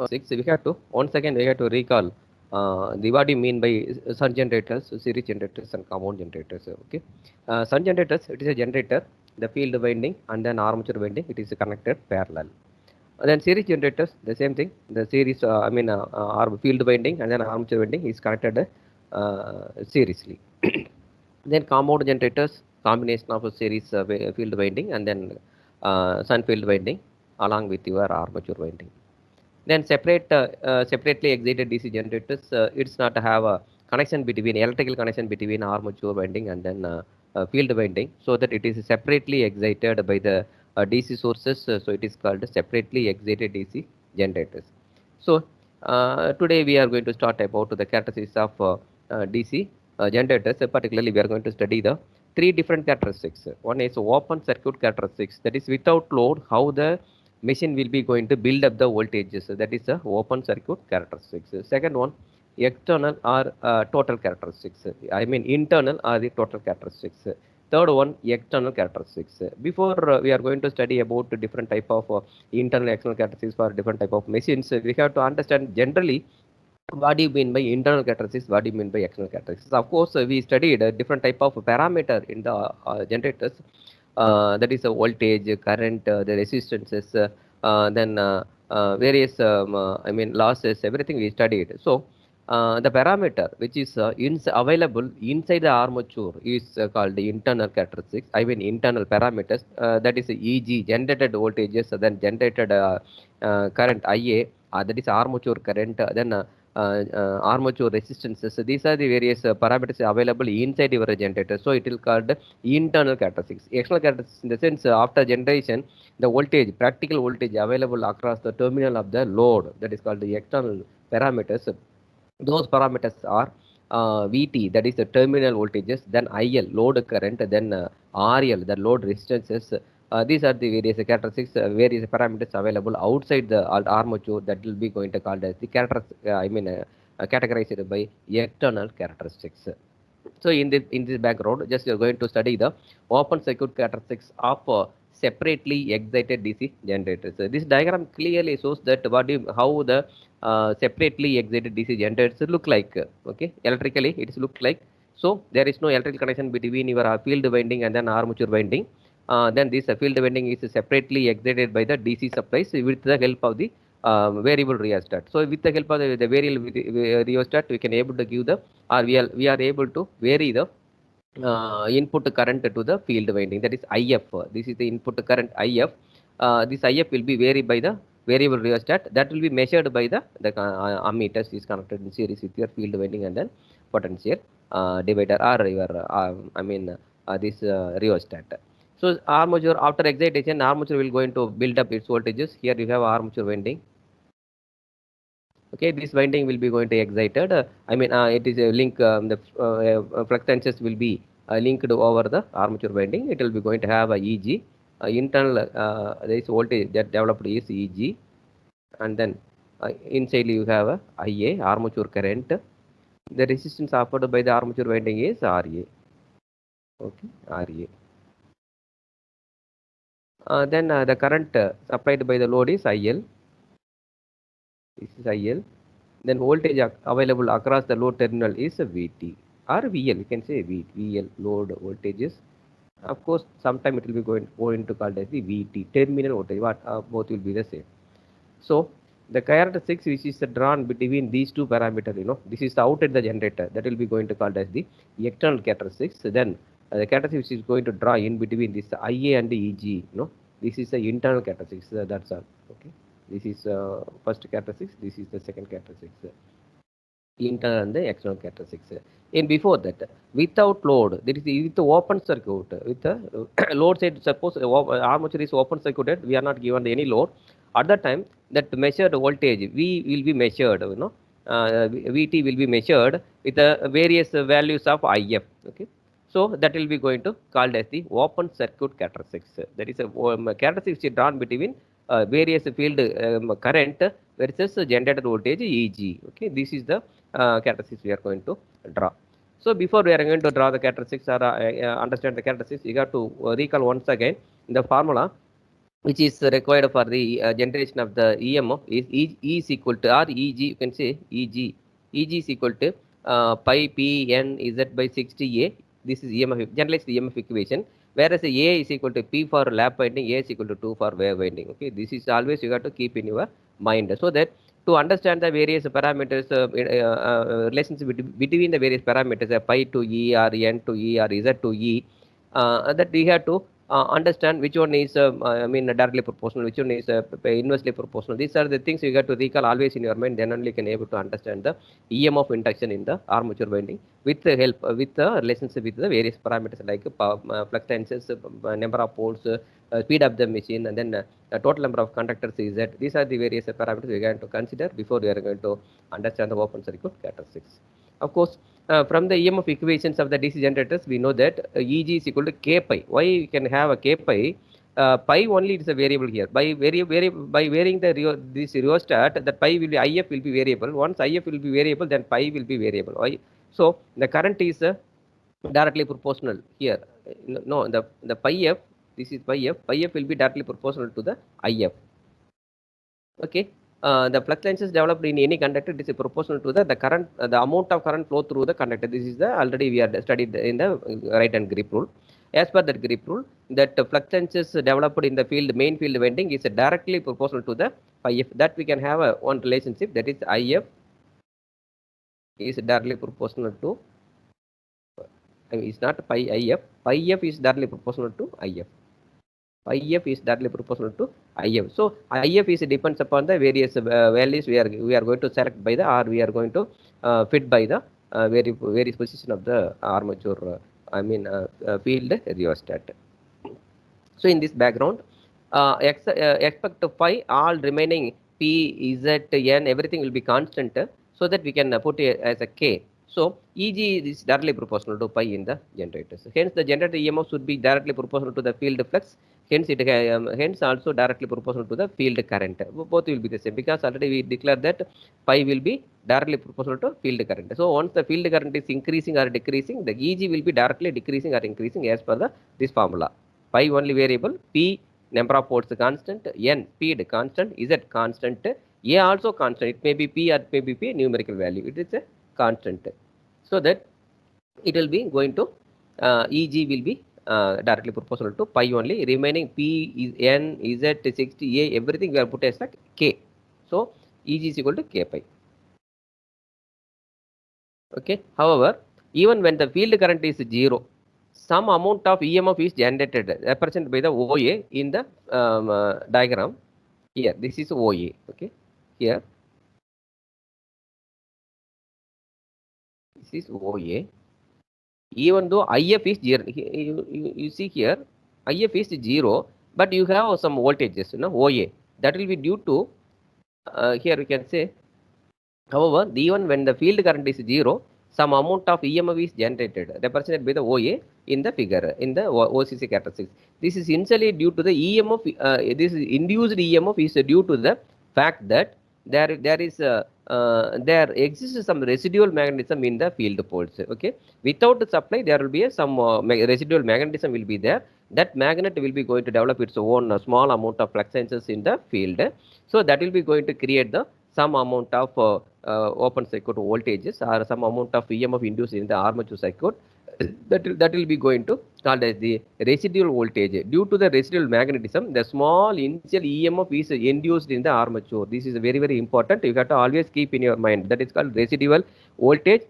Six, we have to once again we have to recall the what do you mean by sun generators, series generators, and compound generators. Okay, sun generators, it is a generator, the field winding and then armature winding, it is connected parallel. Then series generators, the same thing. The series, field winding and then armature winding is connected seriously. Then compound generators, combination of a series field winding and then sun field winding along with your armature winding. Then separately excited DC generators, it's not have a connection between electrical connection between armature winding and then field winding, so that it is separately excited by the DC sources. So it is called separately excited DC generators. So today we are going to start about the characteristics of DC generators. Particularly, we are going to study the three different characteristics. One is open circuit characteristics, that is without load, how the machine will be going to build up the voltages. That is a open circuit characteristics. Second one, external or total characteristics. I mean internal or the total characteristics. Third one, external characteristics. Before we are going to study about the different type of internal external characteristics for different type of machines, we have to understand generally what do you mean by internal characteristics, what do you mean by external characteristics. Of course, we studied a different type of parameter in the generators, that is a voltage, current, the resistances, then various losses, everything we studied. So the parameter which is available inside the armature is called the internal characteristics. I mean internal parameters, that is EG, generated voltages, then generated current IA, that is armature current, then armature resistances. So these are the various parameters available inside your generator. So it will called internal characteristics. External characteristics in the sense, after generation, the voltage, practical voltage available across the terminal of the load, that is called the external parameters. Those parameters are VT, that is the terminal voltages, then IL, load current, then RL, the load resistances. These are the various characteristics, various parameters available outside the armature, that will be going to called as the categorized by external characteristics. So in this background, just you're going to study the open circuit characteristics of separately excited DC generators. This diagram clearly shows that how the separately excited DC generators look like. Okay, electrically it is look like. So there is no electrical connection between your field winding and then armature winding. Then this field winding is separately excited by the DC supplies with the help of the variable rheostat. So with the help of the variable rheostat, we can able to give the, or we are able to vary the input current to the field winding, that is IF. This is the input current IF. This IF will be varied by the variable rheostat, that will be measured by the ammeters is connected in series with your field winding and then potential divider or your this rheostat. So armature, after excitation, armature will going to build up its voltages. Here you have armature winding. Okay, this winding will be going to excited. It is a link. The flux tensions will be linked over the armature winding. It will be going to have a EG. Internal this voltage that developed is EG, and then inside you have a IA, armature current. The resistance offered by the armature winding is RA. Okay, RA. Then the current supplied by the load is IL. This is IL. Then voltage available across the load terminal is VT or VL. You can say VL, load voltages. Of course, sometime it will be going to called as the VT, terminal voltage. What both will be the same. So the characteristics which is drawn between these two parameters, this is outside the generator. That will be going to called as the external characteristics. Then the characteristics which is going to draw in between this IA and the EG, this is the internal characteristics. That's all. Okay. This is first characteristics. This is the second characteristics. Internal and the external characteristics. And before that, without load, that is with the open circuit, with the load side, suppose armature is open circuited, we are not given any load. At that time, that measured voltage V will be measured, VT will be measured with the various values of IF. Okay. So that will be going to called as the open circuit characteristics. That is a characteristics drawn between various field current versus generated voltage EG. Okay, this is the characteristics we are going to draw. So before we are going to draw the characteristics or understand the characteristics, you have to recall once again the formula. which is required for the generation of the EMF is E is equal to, or EG, you can say EG. EG is equal to pi P N Z by 60A. This is EMF, generalized EMF equation. Whereas A is equal to P for lap winding, A is equal to 2 for wave winding. Okay, this is always you have to keep in your mind, so that to understand the various parameters, relationship between the various parameters, pi to E or N to E or Z to E, that we have to understand which one is, I mean, directly proportional, which one is inversely proportional. These are the things you got to recall always in your mind. Then only you can able to understand the EMF induction in the armature winding with the help, with the relationship with the various parameters like flux tenses, number of poles, speed of the machine, and then total number of conductors is that. These are the various parameters we are going to consider before we are going to understand the open circuit characteristics. Of course, from the EMF equations of the DC generators, we know that EG is equal to K pi. Why we can have a K pi? Pi only is a variable here. By varying the this rheostat, that pi will be, IF will be variable. Once IF will be variable, then pi will be variable. Why? So the current is directly proportional here. No, the pi f, this is pi f. Pi f will be directly proportional to the IF. Okay, the flux lines is developed in any conductor. It is proportional to the current, the amount of current flow through the conductor. This is the already we are studied in the right hand grip rule. As per that grip rule, that flux lines developed in the field, main field winding, is directly proportional to the pi f. That we can have a one relationship, that is IF is directly proportional to, I mean, it's not pi IF. Pi f is directly proportional to IF. IF is directly proportional to IF. So IF is depends upon the various values we are going to select by the, or we are going to fit by the various position of the armature, field rheostat. So in this background, expect phi all remaining P, Z, N, everything will be constant, so that we can put it as a K. So EG is directly proportional to pi in the generators. Hence the generator EMF should be directly proportional to the field flux. Hence it hence also directly proportional to the field current. Both will be the same, because already we declared that pi will be directly proportional to field current. So once the field current is increasing or decreasing, the EG will be directly decreasing or increasing as per the this formula. Pi only variable, P number of ports constant, N speed constant, Z constant, A also constant. It may be P or it may be P numerical value. It is a constant. So that it will be going to EG will be directly proportional to pi only. Remaining P is N, Z, 60, A, everything we are put as like K. So EG is equal to K pi. Okay. However, even when the field current is 0, some amount of EMF is generated, represented by the OA in the diagram. Here, this is OA. Okay. Here, this is OA. Even though IF is 0, you see here, IF is 0, but you have some voltages, OA. That will be due to, here we can say, however, even when the field current is 0, some amount of EMF is generated, represented by the OA in the figure, in the OCC characteristics. This is initially due to the EMF, this is induced EMF is due to the fact that there exists some residual magnetism in the field poles. Okay, without the supply, there will be some residual magnetism will be there. That magnet will be going to develop its own small amount of fluxes in the field. So that will be going to create the some amount of open circuit voltages, or some amount of EMF induced in the armature circuit. That will be going to called as the residual voltage. Due to the residual magnetism, the small initial EMF is induced in the armature. This is very, very important. You have to always keep in your mind. That is called residual voltage,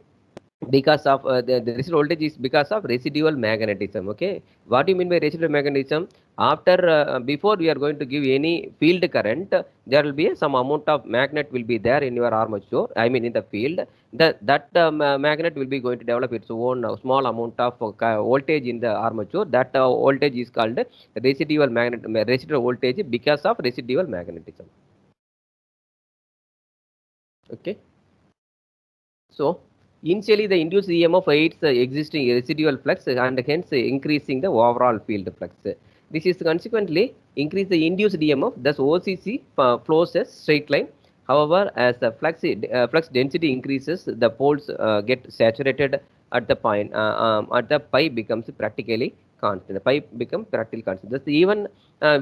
because of the residual voltage is because of residual magnetism. Okay, what do you mean by residual magnetism? After before we are going to give any field current, there will be some amount of magnet will be there in your armature, I mean in the field. That magnet will be going to develop its own small amount of voltage in the armature. That voltage is called residual voltage, because of residual magnetism. Okay, so initially the induced EMF aids the existing residual flux and hence increasing the overall field flux. This is consequently increase the induced EMF, thus OCC flows a straight line. However, as the flux density increases, the poles get saturated at the point, at the pi becomes practically constant. Pi become practically constant. Thus even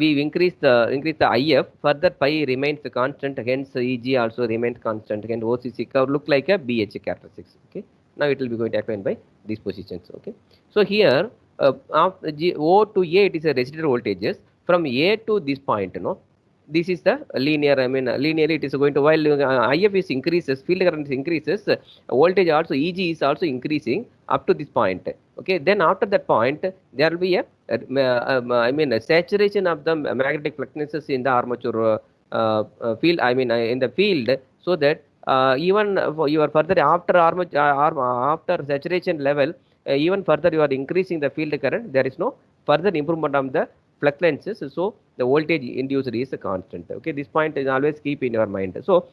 we increase the IF, further pi remains constant, hence EG also remains constant, hence OCC curve look like a BH characteristics. Okay, now it will be going to explain by these positions. Okay, so here after O to A it is a residual voltages from A to this point, no, this is the linear, I mean linearly it is going to, while IF is increases, field current increases, voltage also EG is also increasing up to this point. Okay, then after that point there will be a I mean a saturation of the magnetic fluxes in the armature field, I mean in the field, so that even for your further after armature after saturation level, even further you are increasing the field current, there is no further improvement of the flux lenses, so the voltage induced is a constant. Okay, this point is always keep in your mind. So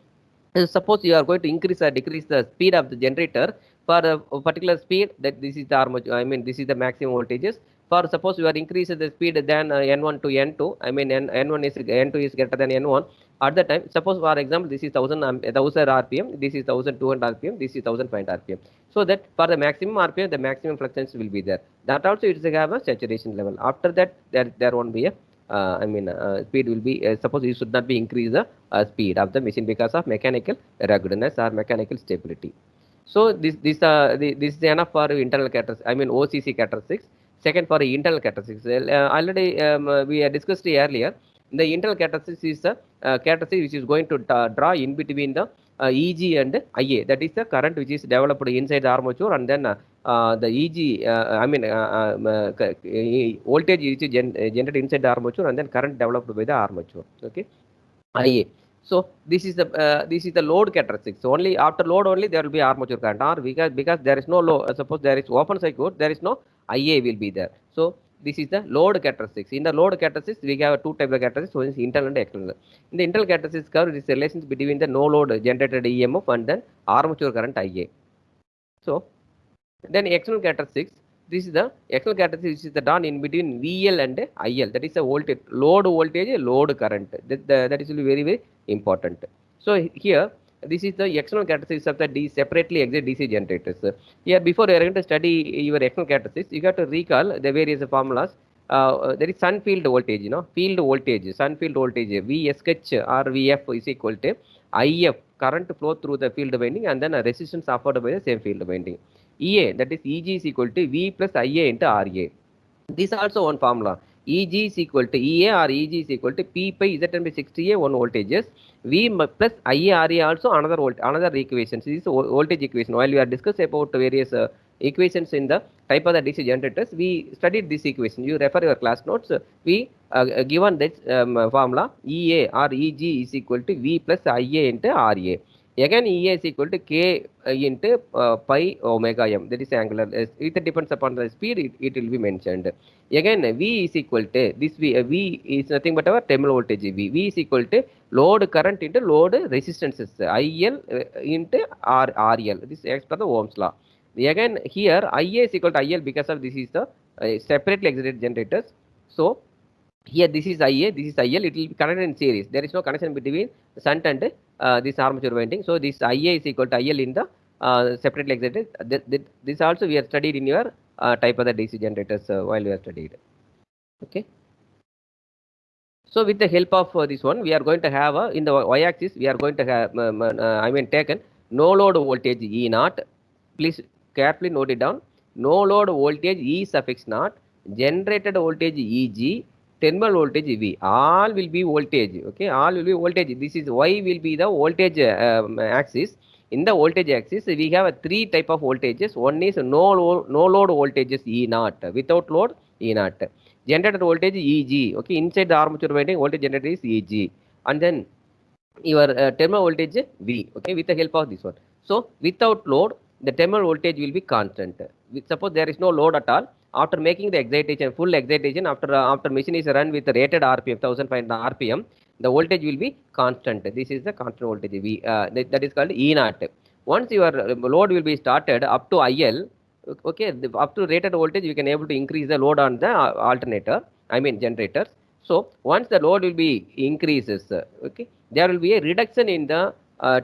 suppose you are going to increase or decrease the speed of the generator for a particular speed, that this is the armature, I mean this is the maximum voltages. For suppose you are increasing the speed than N1 to N2, I mean N1 is N2 is greater than N1, at that time suppose for example this is 1000 rpm, this is 1200 rpm, this is 1500 rpm, so that for the maximum rpm the maximum fluctuance will be there, that also it will have a saturation level. After that there won't be a I mean speed will be suppose you should not be increase the speed of the machine because of mechanical ruggedness or mechanical stability. So this is enough for internal characteristics, I mean OCC characteristics. Second, for internal characteristics, already we had discussed earlier. The internal characteristics is the characteristic which is going to draw in between the EG and IA. That is the current which is developed inside the armature, and then the EG, I mean voltage which is generated inside the armature, and then current developed by the armature. Okay, IA. So this is the load characteristics. So only after load only there will be armature current, or because there is no load. Suppose there is open circuit, there is no IA will be there. So this is the load characteristics. In the load characteristics, we have two types of characteristics. One is internal and external. In the internal characteristics curve, it is relations between the no load generated EMF and then armature current IA. So then external characteristics, this is the external characteristics which is the done in between VL and IL. That is the voltage, load current. That is very, very important. So here, this is the external characteristics of the separately excited DC generators. Here, before you are going to study your external characteristics, you have to recall the various formulas. There is sun field voltage, field voltage, sun field voltage, VSH or VF is equal to IF, current flow through the field winding, and then a resistance offered by the same field winding. EA, that is EG is equal to V plus IA into RA. This also one formula. EG is equal to EA or EG is equal to P by Zn by 60A, one voltages. V plus IA RA also another equation. So this is voltage equation. While we are discussing about various equations in the type of the DC generators, we studied this equation. You refer your class notes. We given this formula, EA or EG is equal to V plus IA into RA. Again, EA is equal to K into pi omega m. That is angular. It depends upon the speed, it will be mentioned. Again, V is equal to this V is nothing but our terminal voltage V. V is equal to load current into load resistances IL into RL. This is as per the Ohm's law. Again, here IA is equal to IL because of this is the separately excited generators. So here this is IA, this is IL, it will be connected in series. There is no connection between shunt and this armature winding. So this IA is equal to IL in the separately excited. This also we have studied in your type of the DC generators while we have studied. Okay. So with the help of this one, we are going to have in the y-axis, we are going to have, I mean taken no load voltage E naught. Please carefully note it down. No load voltage E suffix naught, generated voltage EG, terminal voltage V. All will be voltage. Okay, all will be voltage. This is Y will be the voltage axis. In the voltage axis, we have three type of voltages. One is no load voltages E naught, without load E naught. Generated voltage EG. Okay, inside the armature winding, voltage generated is EG, and then your terminal voltage V. Okay, with the help of this one. So without load, the terminal voltage will be constant. Suppose there is no load at all. After making the excitation, full excitation, after machine is run with the rated RPM, 1500 RPM, the voltage will be constant. This is the constant voltage V. That is called E naught. Once your load will be started up to IL, okay, up to rated voltage, you can able to increase the load on the alternator, I mean generators. So once the load will be increases, okay, there will be a reduction in the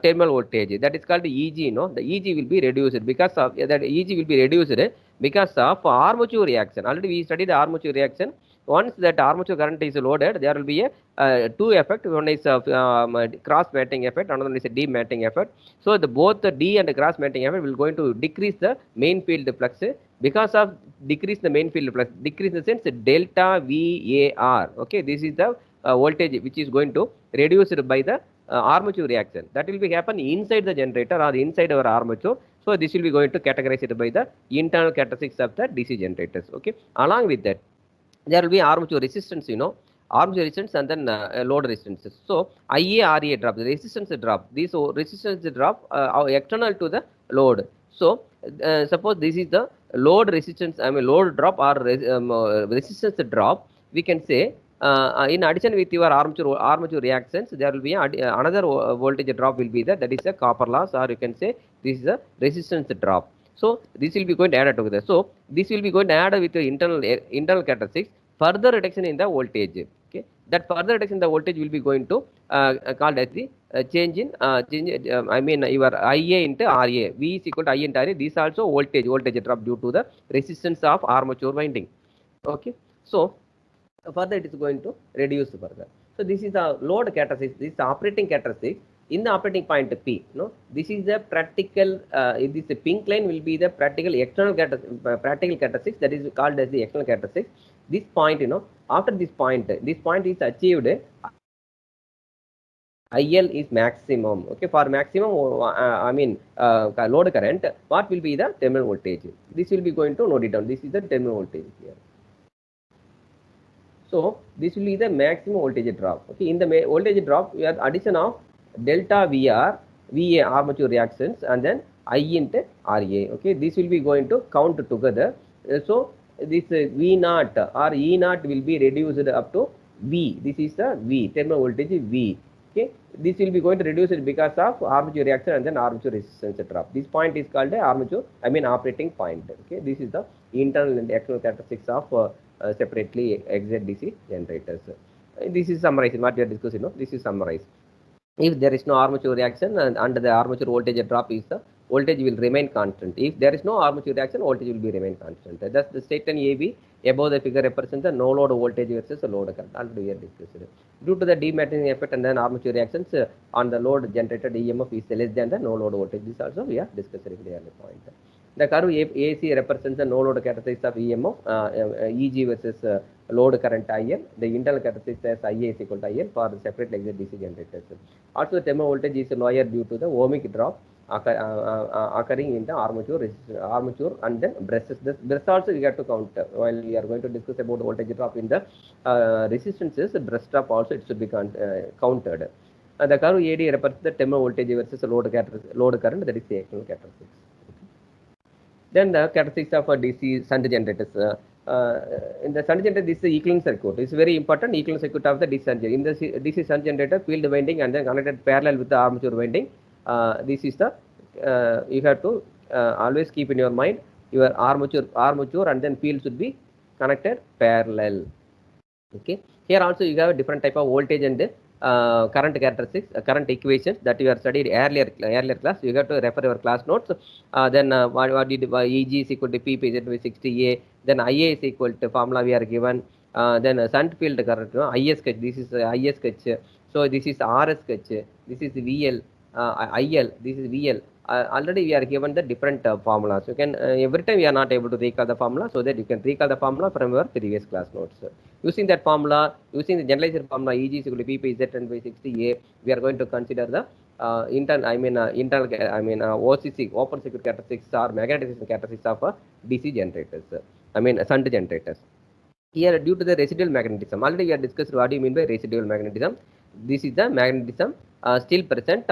terminal voltage. That is called EG. The EG will be reduced because of that EG will be reduced because of armature reaction. Already we studied the armature reaction. Once that armature current is loaded, there will be a two effect. One is cross matching effect, another one is a dematching effect. So the both the D and the cross matching effect will going to decrease the main field flux. Because of decrease the main field flux, decrease in the sense delta VAR. Okay, this is the voltage which is going to reduced by the armature reaction. That will be happen inside the generator or inside our armature. So this will be going to categorize it by the internal characteristics of the DC generators. Okay. Along with that, there will be armature resistance, armature resistance and then load resistances. So IA, RA drop, the resistance drop. These resistance drop external to the load. So suppose this is the load resistance, load drop or resistance drop. We can say in addition with your armature reactions, there will be another voltage drop will be there. That is a copper loss, or you can say this is a resistance drop. So this will be going to add together. So this will be going to add with the internal characteristics, further reduction in the voltage. Okay, that further reduction in the voltage will be going to called as the change in your IA into RA. V is equal to I into RA. This also voltage drop due to the resistance of armature winding. Okay, so further it is going to reduce further. So this is the load characteristics, this is operating characteristics in the operating point P. This is the practical, this pink line will be the practical external practical characteristics, that is called as the external characteristics. This point, after this point is achieved, IL is maximum. Okay, for maximum, load current, what will be the terminal voltage? This will be going to note it down. This is the terminal voltage here. So this will be the maximum voltage drop. Okay, in the voltage drop, we have addition of delta VR, VA armature reactions, and then I into RA. Okay, this will be going to count together. So this V naught or E naught will be reduced up to V. This is the V, terminal voltage V. Okay, this will be going to reduce it because of armature reaction and then armature resistance drop. This point is called a armature, operating point. Okay, this is the internal and external characteristics of separately DC generators. This is summarized. What we are discussing, this is summarized. If there is no armature reaction and under the armature voltage drop is the voltage will remain constant. If there is no armature reaction, voltage will be remain constant. Thus, the statement AB above the figure represents the no load voltage versus the load current. Already we have discussed. Due to the demagnetizing effect and then armature reactions on the load generated EMF is less than the no load voltage. This also we have discussed in the earlier point. The curve AC represents the no load characteristics of EMF, EG versus load current IL. The internal characteristics as IA is equal to IL for the separate exit DC generators. Also, the terminal voltage is lower due to the ohmic drop occurring in the armature and then brushes. This brush also we have to count while we are going to discuss about voltage drop in the resistances. Brush drop also it should be counted. The curve AD represents the terminal voltage versus load current, that is the external characteristics. Then the characteristics of DC shunt generators. In the shunt generator, this is the equivalent circuit. It's very important equivalent circuit of the DC shunt generator. In the DC shunt generator, field winding and then connected parallel with the armature winding. This is the you have to always keep in your mind your armature and then field should be connected parallel. Okay. Here also you have a different type of voltage and current characteristics, current equations that you have studied earlier class. You have to refer your class notes. Then what did EG is equal to P by 60A. Then IA is equal to formula we are given. Then shunt field current, IS sketch. This is IS sketch. So this is RS sketch. This is VL, IL. This is VL. Already we are given the different formulas. You can every time we are not able to recall the formula, so that you can recall the formula from your previous class notes. Using that formula, using the generalized formula EG is equal to P by Z and by 60A, we are going to consider the OCC, open circuit characteristics or magnetization characteristics of DC generators. Shunt generators. Here, due to the residual magnetism, already we have discussed what do you mean by residual magnetism. This is the magnetism still present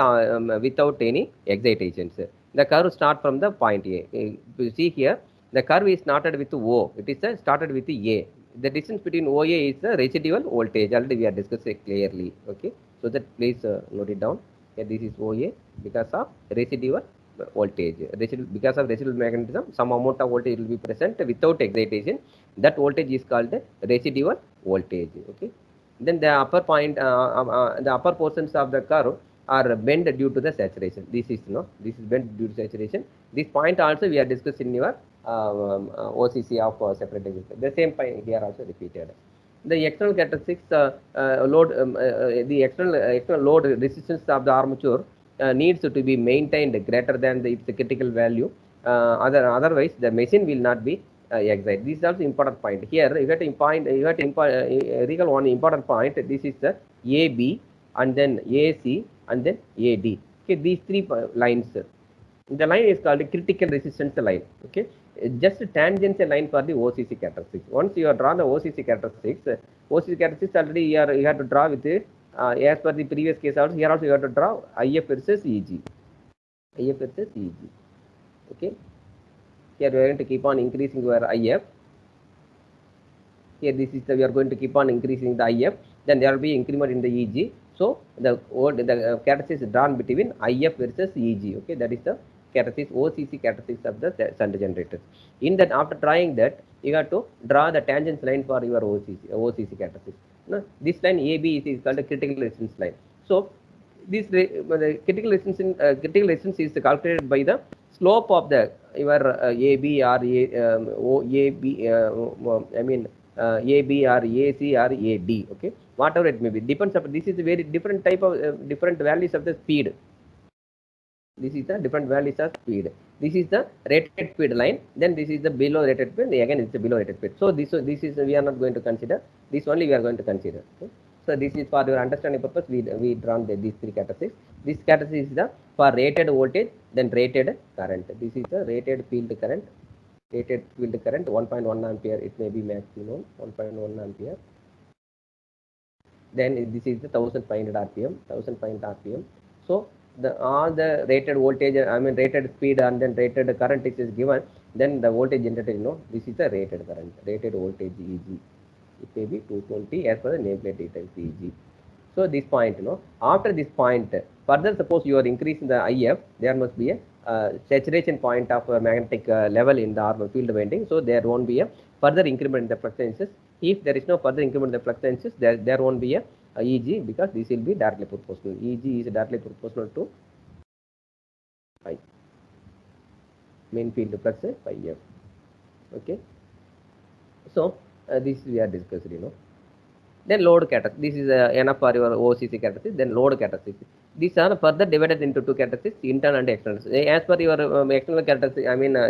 without any excitations. The curve start from the point A. You see here, the curve is started with O. It is started with A. The distance between OA is the residual voltage. Already we have discussed it clearly. Okay, so that please note it down. Here this is OA because of residual voltage. Because of residual magnetism, some amount of voltage will be present without excitation. That voltage is called the residual voltage. Okay. Then the upper point, the upper portions of the curve are bent due to the saturation. This is bent due to saturation. This point also we are discussed in your OCC of separated. The same point here also repeated. The external characteristics the external load resistance of the armature needs to be maintained greater than its critical value. Otherwise, the machine will not be excited. This is also important point. Here, you have to recall one important point. This is the AB and then AC and then AD. Okay, these three lines. The line is called critical resistance line. Okay, just tangential line for the OCC characteristics. Once you have drawn the OCC characteristics, already you have to draw with as per the previous case also. Here also you have to draw IF versus EG. IF versus EG. Okay. Here we are going to keep on increasing your IF. Here this is we are going to keep on increasing the IF. Then there will be increment in the EG. So the characteristics is drawn between IF versus EG. Okay, that is the characteristics, OCC characteristics of the shunt generators. In that, after trying that, you have to draw the tangent line for your OCC characteristics. No, this line AB is called a critical resistance line. So this the critical resistance is calculated by the slope of the your AB or AB. I mean AB or AC or AD. Okay, whatever it may be, depends upon. This is a very different type of different values of the speed. This is the different values of speed. This is the rated speed line. Then this is the below rated speed. Again, it's the below rated speed. So this is we are not going to consider. This only we are going to consider. Okay? So this is for your understanding purpose. We drawn these three characteristics. This characteristic is the for rated voltage, then rated current. This is the rated field current. Rated field current 1.1 ampere. It may be maximum 1.1 ampere. Then this is the 1500 RPM. 1500 RPM. So all the rated voltage, rated speed and then rated current is given, then the voltage generated, this is the rated current, rated voltage EG. It may be 220 as per the nameplate details EG. So this point, after this point, further suppose you are increasing the IF, there must be a saturation point of magnetic level in the field winding. So there won't be a further increment in the fluxes. If there is no further increment in the fluxes, there won't be a EG, because this will be directly proportional. EG is directly proportional to phi, main field flux phi F. Okay. So this we are discussed, Then load characteristics. This is enough for your OCC characteristics. Then load characteristics. These are further divided into two characteristics, internal and external. As per your external characteristics,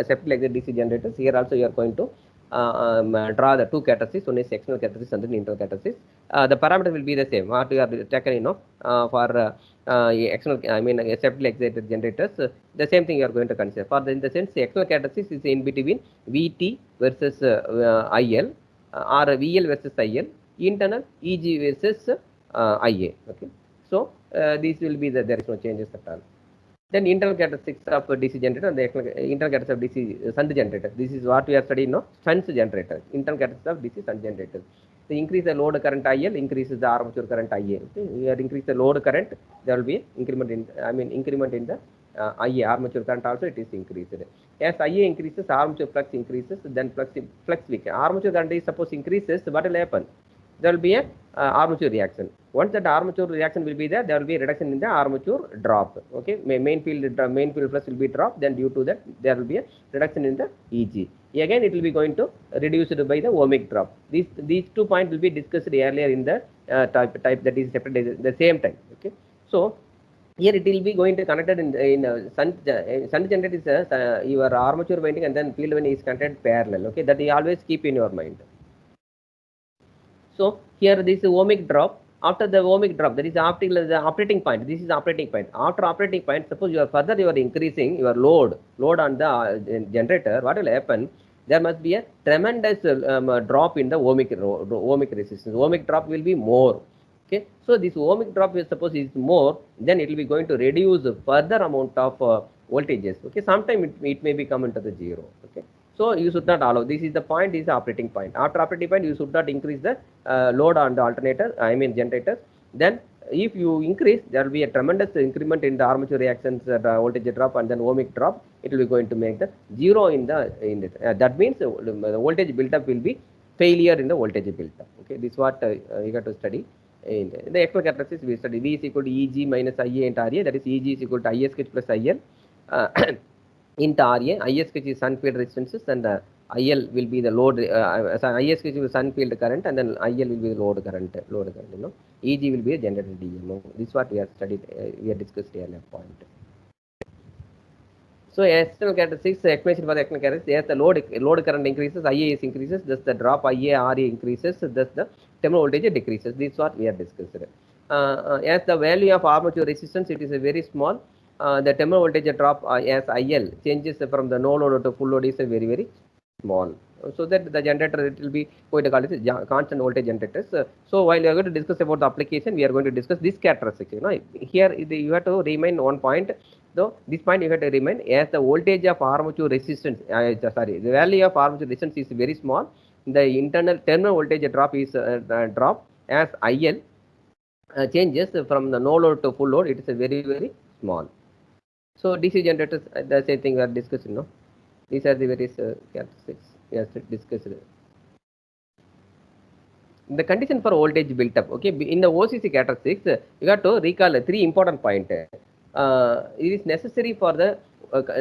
separated like the DC generators. Here also you are going to draw the two characteristics. One is external characteristics and then internal characteristics. The parameter will be the same. What you are taken, for external, separately excited generators. The same thing you are going to consider. For in the sense, the external characteristics is in between VT versus IL or VL versus IL. Internal EG versus IA. Okay. So these will be there is no changes at all. Then internal characteristics of DC generator and the internal characteristics of DC shunt generator. This is what we are studying now. Shunt generator. Internal characteristics of DC shunt generator. So increase the load current IL, increases the armature current IA. Okay. We are increase the load current, there will be increment in increment in the IA armature current also it is increased. As IA increases, armature flux increases, then flux weakens. Armature current is suppose increases, what will happen? There will be a armature reaction. Once that armature reaction will be there will be a reduction in the armature drop. Okay, main field flux will be dropped. Then due to that, there will be a reduction in the EG. Again, it will be going to reduced by the ohmic drop. These 2 points will be discussed earlier in the type that is separate at the same time. Okay, so here it will be going to connected in shunt generator is your armature winding and then field winding is connected parallel. Okay, that you always keep in your mind. So here this ohmic drop. After the ohmic drop, that is the operating point. This is the operating point. After operating point, suppose you are increasing your load on the generator. What will happen? There must be a tremendous drop in the ohmic resistance. Ohmic drop will be more. Okay, so this ohmic drop is suppose is more, then it will be going to reduce further amount of voltages. Okay, sometime it may be come into the zero. Okay. So you should not allow. This is the point, is the operating point. After operating point, you should not increase the load on the alternator, generators. Then if you increase, there will be a tremendous increment in the armature reactions, voltage drop and then ohmic drop. It will be going to make the zero in it. That means the voltage build-up will be failure in the voltage build-up. Okay, this is what you got to study. In the external characteristics we study. V is equal to EG minus IA into RA. That is EG is equal to IS plus IL. int RA, IS which is sun field resistances, and IL will be the load, IS which is sun field current, and then IL will be the load current, you know. EG will be a generator DMO. This is what we have studied, we have discussed earlier point. So external characteristics, explanation for the external characteristics, as the load current increases, IA is increases, thus the drop IA RA increases, thus the terminal voltage decreases. This is what we have discussed. As the value of armature resistance, it is a very small. The terminal voltage drop as IL changes from the no load to full load is a very, very small. So that the generator, it will be going to call it constant voltage generators. So while we are going to discuss about the application, we are going to discuss this characteristics. You know, here you have to remind one point. So this point you have to remind, as the voltage of armature resistance, the value of armature resistance is very small. The internal terminal voltage drop is drop as IL changes from the no load to full load. It is a very, very small. So DC generators, the same thing we are discussing. No, these are the various characteristics we have discussed. The condition for voltage built up. Okay, in the OCC characteristics, you got to recall three important points. It is necessary for the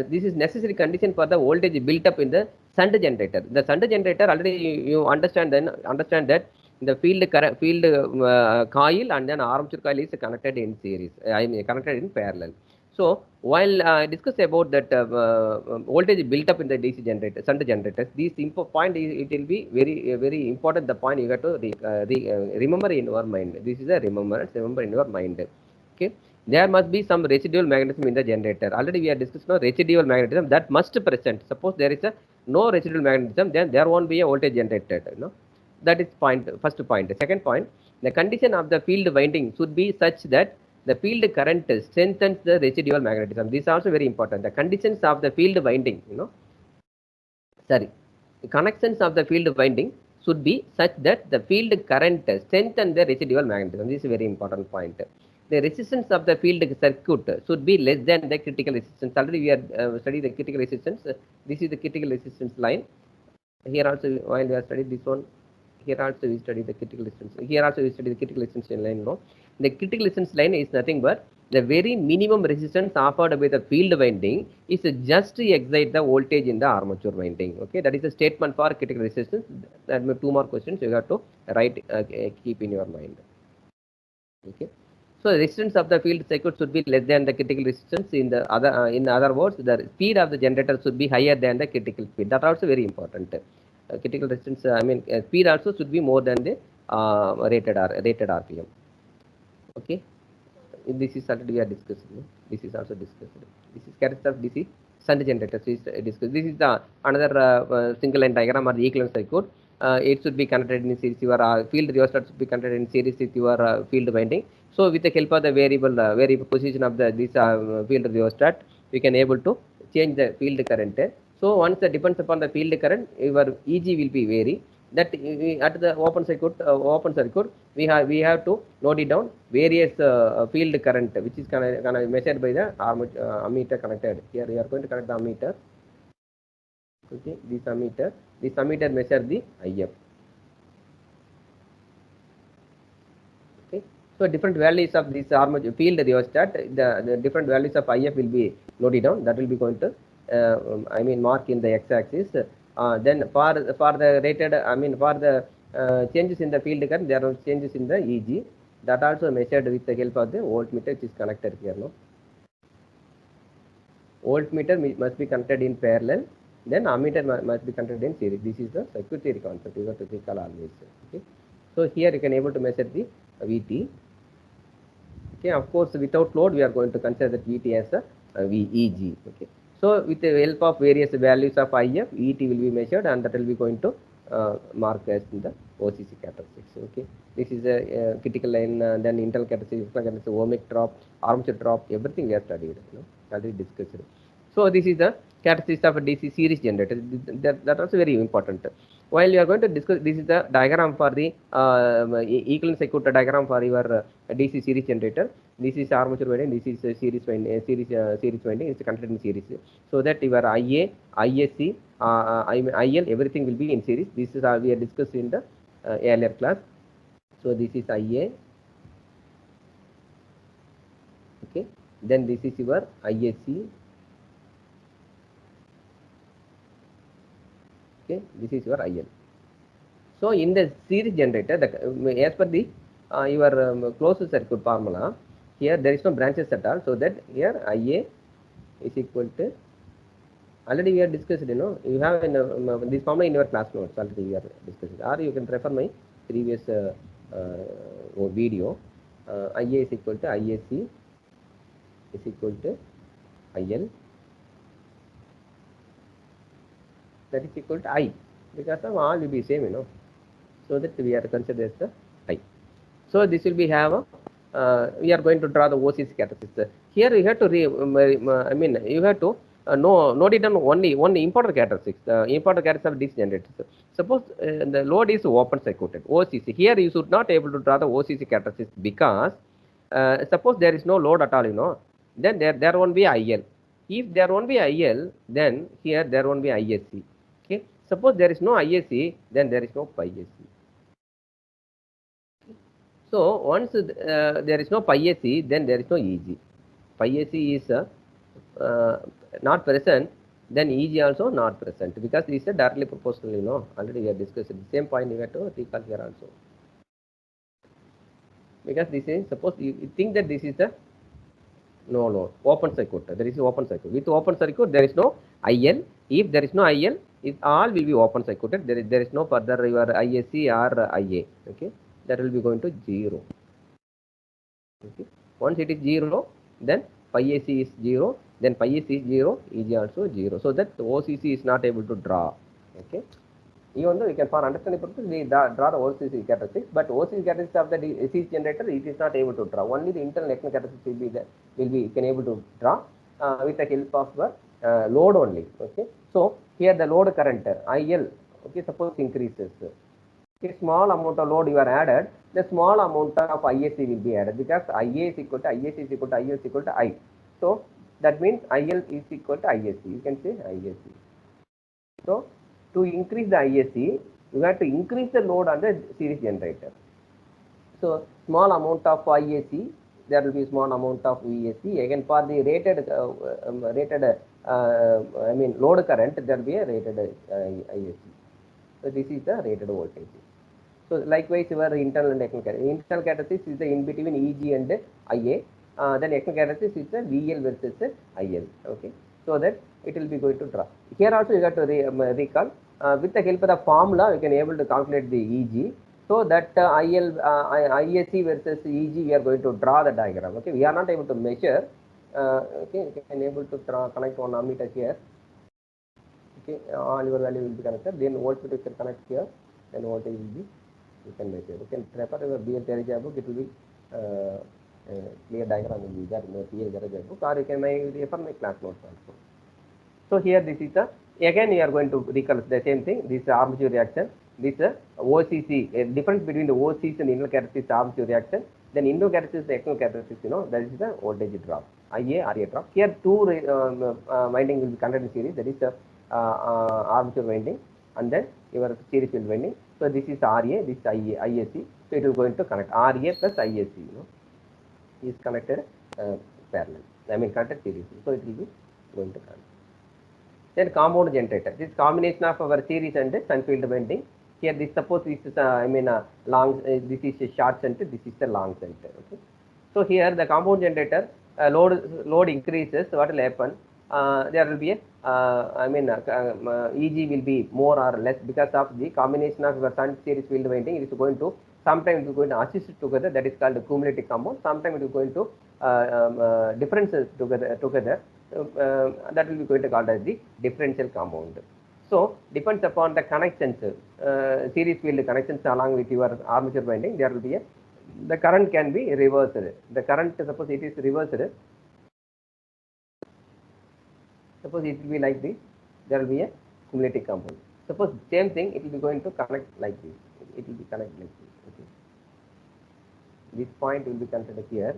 this is necessary condition for the voltage built up in the shunt generator. The shunt generator already you understand that the coil and then armature coil is connected in series. I mean connected in parallel. So while discuss about that voltage built up in the DC generator, shunt generators, this point it will be very important. The point you have to remember in your mind. This is a remember in your mind. Okay, there must be some residual magnetism in the generator. Already we have discussed no residual magnetism that must present. Suppose there is a no residual magnetism, then there won't be a voltage generated. You know, that is first point. Second point, the condition of the field winding should be such that the field current strengthens the residual magnetism. This is also very important. The conditions of the field winding, you know, the connections of the field winding should be such that the field current strengthens the residual magnetism. This is a very important point. The resistance of the field circuit should be less than the critical resistance. Already we have studied the critical resistance. This is the critical resistance line. Here also, while we have studied this one, here also we study the critical resistance. Here also we study the critical resistance line. No? The critical resistance line is nothing but the very minimum resistance offered by the field winding is just to excite the voltage in the armature winding. Okay, that is a statement for critical resistance. That may two more questions you have to write, keep in your mind. Okay. So the resistance of the field circuit should be less than the critical resistance. In other words, the speed of the generator should be higher than the critical speed. That also very important. Critical resistance, speed also should be more than the rated RPM. Okay, this is already we are discussing. This is also discussed. This is character of DC shunt generators is discussed. This is the another single line diagram or the equivalent circuit. It should be connected in series. Your field rheostat should be connected in series with your field winding. So with the help of the variable position of this field rheostat, we can able to change the field current. So once it depends upon the field current, your EG will be vary. That at the open circuit, we have to note it down various field current which is measured by the ammeter connected. Here we are going to connect the ammeter. Okay, this ammeter measure the IF. Okay, so different values of this armature field rheostat, the different values of IF will be noted down. That will be going to mark in the x-axis. Then for the rated, for the changes in the field current, there are changes in the EG. That also measured with the help of the voltmeter which is connected here. No, voltmeter must be connected in parallel. Then ammeter must be connected in series. This is the circuit theory concept. You have to recall always. Okay. So here you can able to measure the VT. Okay. Of course, without load, we are going to consider that VT as a VEG. Okay. So with the help of various values of IF, ET will be measured, and that will be going to mark as in the OCC characteristics. Okay. This is a critical line, then internal characteristics, ohmic drop, armature drop, everything we have studied. Already discussed. So this is the characteristics of a DC series generator. That also very important. While you are going to discuss, this is the diagram for the equivalent circuit diagram for your DC series generator. This is armature winding. This is series winding. Series winding is connected in series, so that your IA, ISC, IL, everything will be in series. This is we have discussed in the earlier class. So this is IA. Okay. Then this is your ISC. Okay, this is your IL. So in the series generator, as per the your closed circuit formula, here there is no branches at all. So that here IA is equal to, already we have discussed, you have in this formula in your class notes already we are discussed, or you can refer my previous video. IA is equal to IAC is equal to IL, that is equal to I, because of all will be same. So that we are considered as the I. So this will be have a, we are going to draw the OCC characteristics. Here you have to I mean you have to note it down only important characteristics. The important characteristics of this generator. Suppose the load is open circuited OCC. Here you should not able to draw the OCC characteristics because suppose there is no load at all, then there won't be IL. If there won't be IL, then here there won't be ISC. Okay. Suppose there is no ISC, then there is no pi SC. So once there is no pi AC, then there is no EG. Pi AC is not present, then EG also not present, because this is directly proportional. Already we have discussed the same point. You have to recall here also, because this is, suppose you think that this is the no open circuit. There is open circuit. With open circuit there is no IL. If there is no IL, it all will be open circuited. There is no further your ISC or IA. Okay, that will be going to 0. Okay. Once it is 0, then pi AC is 0, then pi AC is 0, EG also 0. So that the OCC is not able to draw. Okay. Even though we can, for understanding purpose, we draw the OCC characteristics, but OCC characteristics of the AC generator, it is not able to draw. Only the internal external characteristics will be there, can able to draw with the help of the load only. Okay. So here the load current IL, okay, suppose increases. A small amount of load you are added, the small amount of ISC will be added, because IA is equal to ISC is equal to IL is equal to I. So that means IL is equal to ISC. You can say ISC. So to increase the ISC, you have to increase the load on the series generator. So small amount of IAC, there will be small amount of VSC. Again, for the rated load current, there will be a rated IAC. So this is the rated voltage. So likewise, your internal and external characteristics. Internal characteristics is the in between EG and IA. Then external characteristics is the VL versus IL. Okay, so that it will be going to draw. Here also you have to recall with the help of the formula, you can able to calculate the EG. So that ISC versus EG, we are going to draw the diagram. Okay, we are not able to measure. Okay, you can able to connect one ammeter here. Okay, all your value will be connected. Then voltage you can connect here. Then voltage will be, you can measure. You can refer your BL Terija book. It will be clear diagram will be there in the BL Terija book, or you can refer my class notes also. So here this is the, again you are going to recall the same thing. This armature reaction. This OCC, difference between the OCC and internal characteristics armature reaction. Then internal characteristics, the external characteristics, that is the voltage drop, IA, RA drop. Here two winding will be connected in series. That is the armature winding, and then your series field winding. So this is RA, this is IAC. So it is going to connect RA plus IAC. Is connected parallel. I mean connected series. So it will be going to connect. Then compound generator. This combination of our series and shunt field winding. Here this, suppose this is long. This is a short shunt. This is the long shunt. Okay. So here the compound generator load increases. What will happen? There will be a EG will be more or less, because of the combination of your shunt series field winding. It is going to, sometimes it is going to assist together. That is called the cumulative compound. Sometimes it is going to differences together. That will be going to called as the differential compound. So depends upon the connections, series field connections along with your armature winding. There will be the current can be reversed. The current, suppose it is reversed. Suppose it will be like this. There will be a cumulative compound. Suppose same thing, it will be going to connect like this. It will be connect like this. Okay. This point will be considered here.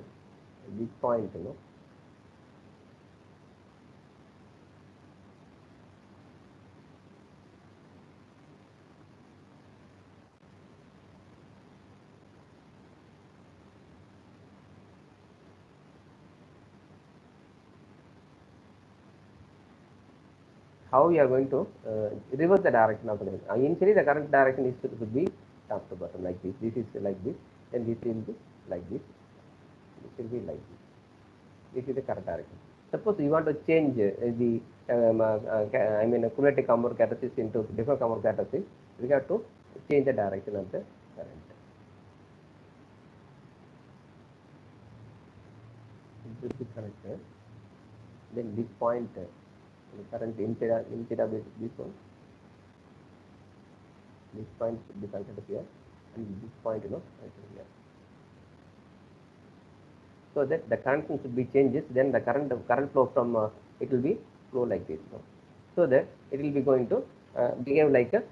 This point, how you are going to reverse the direction of the current. Initially, the current direction is should be top to bottom like this. This is like this, then this will be like this. This will be like this. This is the current direction. Suppose you want to change the I mean cumulative compound catalysis into different compound catalysis, we have to change the direction of the current. This will be connected. Then this point, the current instead of this one, this point should be connected here, and this point, connected here. So that the current should be changes, then the current flow from it will be flow like this. So that it will be going to behave like a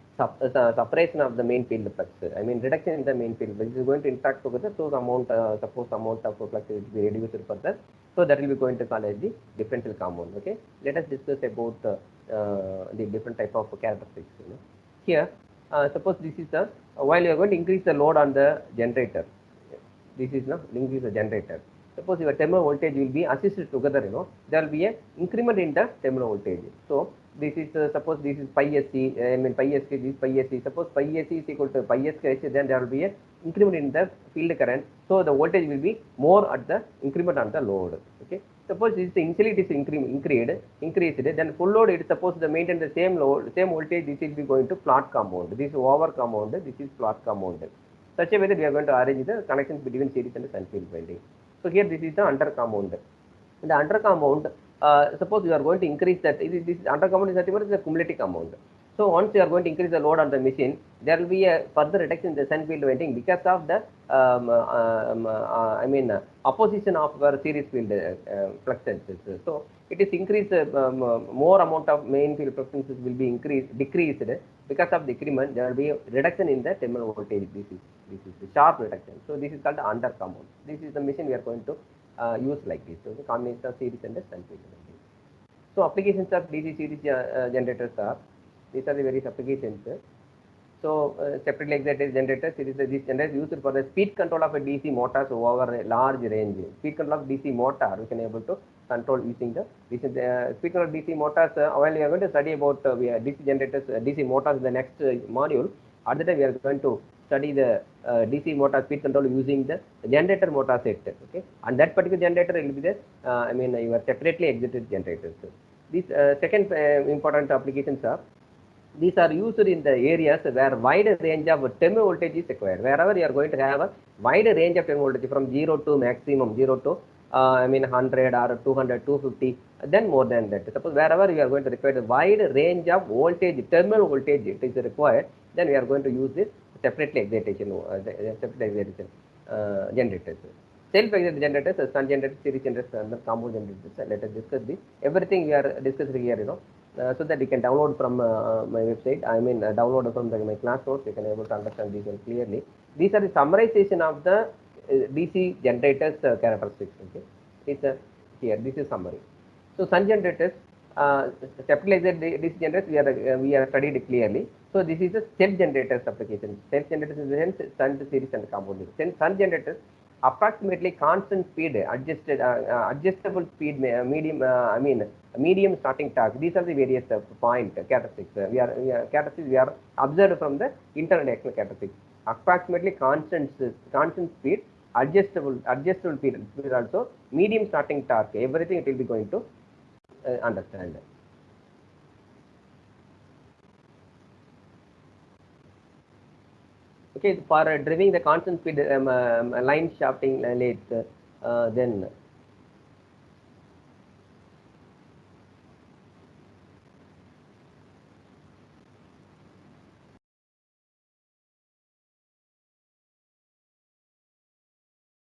separation of the main field flux. I mean reduction in the main field flux is going to interact together. So the amount, suppose amount of flux will be reduced further. So that will be going to call as the differential compound. Okay. Let us discuss about the different type of characteristics. Here, suppose this is the while you are going to increase the load on the generator. This is not increase the generator. Suppose your terminal voltage will be assisted together, there will be a increment in the terminal voltage. So this is suppose this is pi SC, I mean pi SK, this pi SC. Suppose pi SC is equal to pi SK, then there will be a increment in the field current. So the voltage will be more at the increment on the load. Okay. Suppose this initially it is increased, then full load it is supposed to maintain the same load, same voltage. This will be going to flat compound. This is over compound. This is flat compound. Such a way that we are going to arrange the connections between series and shunt field winding. So here this is the under compound. In the under compound, suppose you are going to increase that. This under compound is nothing but the cumulative compound. So once you are going to increase the load on the machine, there will be a further reduction in the shunt field winding because of the I mean opposition of our series field fluxes. So it is increased, more amount of main field fluxes will be decreased because of decrement. There will be a reduction in the terminal voltage. This is the sharp reduction. So this is called the under compound. This is the machine we are going to use like this. So the combination of series and the shunt field. So applications of DC series generators are, these are the various applications. So separately excited generators, it is this generator used for the speed control of a DC motors over a large range. Speed control of DC motor we can able to control using the speed control of DC motors. While we are going to study about DC generators, DC motors in the next module. At the time we are going to study the DC motor speed control using the generator motor set. Okay, and that particular generator will be the I mean your separately excited generators. These second important applications are, these are used in the areas where wide range of terminal voltage is required. Wherever you are going to have a wide range of terminal voltage from 0 to maximum, 0 to I mean 100 or 200, 250, then more than that. Suppose wherever you are going to require a wide range of voltage, terminal voltage it is required, then we are going to use this separately excitation, generators. Self-excited generators, shunt generators, series generators, and compound generators. Let us discuss this. Everything we are discussing here, so that you can download from my website. I mean, download from my class notes. You can able to understand these clearly. These are the summarization of the DC generators characteristics. Okay, it's here. This is summary. So shunt generators, stabilized DC generators, we are studied clearly. So this is a self generators application. Self generators is the sense shunt series and compound. Shunt generators approximately constant speed, adjustable speed, medium, I mean medium starting torque. These are the various point characteristics. We are observed from the internal and external characteristics. Approximately constant speed, adjustable speed also, medium starting torque. Everything it will be going to understand. Okay, for driving the constant speed line shafting lathe, then